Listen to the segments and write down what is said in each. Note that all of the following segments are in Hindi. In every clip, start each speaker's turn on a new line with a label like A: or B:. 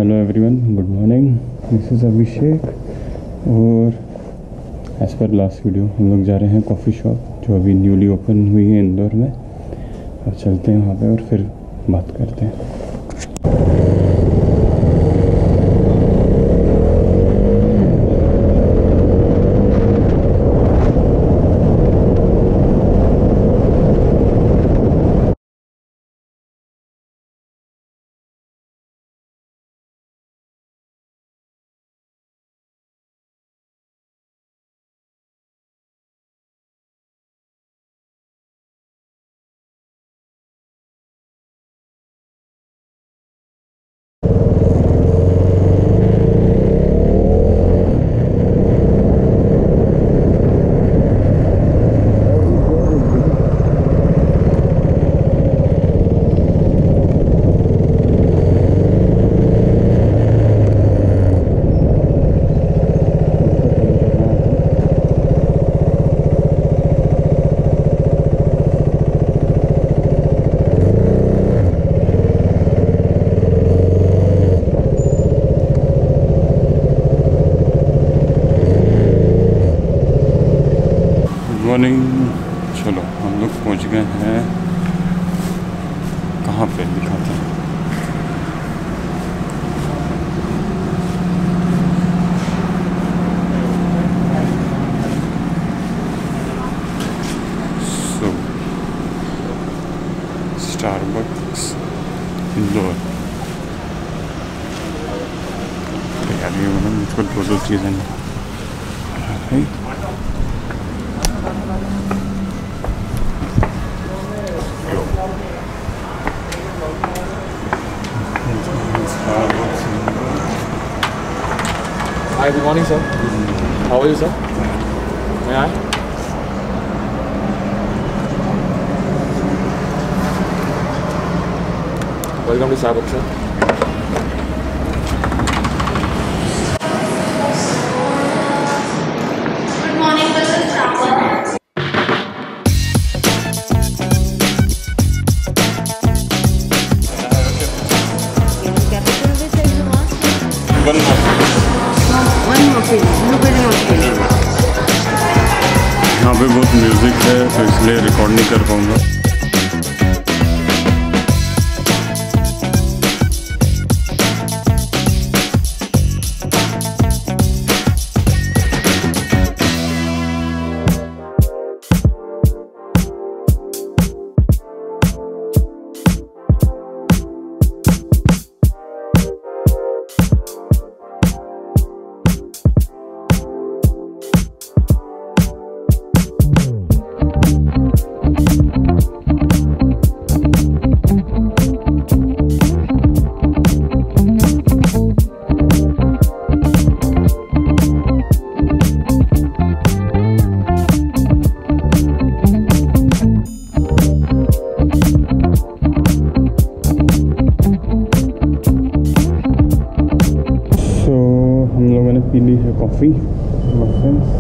A: Hello everyone, good morning. This is Abhishek और एज़ पर लास्ट वीडियो हम लोग जा रहे हैं कॉफ़ी शॉप जो अभी न्यूली ओपन हुई है इंदौर में। और चलते हैं वहाँ पे और फिर बात करते हैं। मॉर्निंग। चलो हम लोग पहुंच गए हैं, कहाँ पे दिखाते हैं। स्टारबक्स इंदौर। यार ये मतलब मुझको दो चीज़ें नहीं।
B: Hi, good morning, sir. How are you, sir? May I? Welcome to Starbucks, sir.
C: Good morning, this is Starbucks.
A: यहाँ पे बहुत म्यूज़िक है तो इसलिए रिकॉर्ड नहीं कर पाऊँगा। हम लोगों ने पी ली है कॉफ़ी मफिन्स।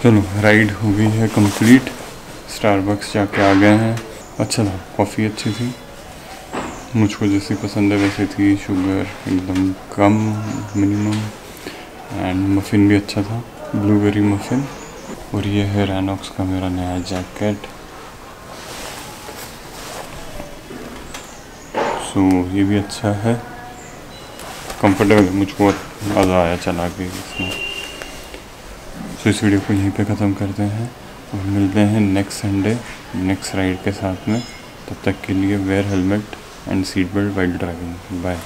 A: चलो राइड हो गई है कंप्लीट। स्टारबक्स जाके आ गए हैं। अच्छा था, कॉफ़ी अच्छी थी, मुझको जैसी पसंद है वैसे थी, शुगर एकदम कम मिनिमम, एंड मफ़िन भी अच्छा था, ब्लूबेरी मफ़िन। और ये है रैनॉक्स का मेरा नया जैकेट। सो ये भी अच्छा है, कंफर्टेबल, मुझको मज़ा आया चला के इसमें। सो इस वीडियो को यहीं पे ख़त्म करते हैं और मिलते हैं नेक्स्ट संडे नेक्स्ट राइड के साथ में। तब तक के लिए wear helmet and seat belt while driving. Bye.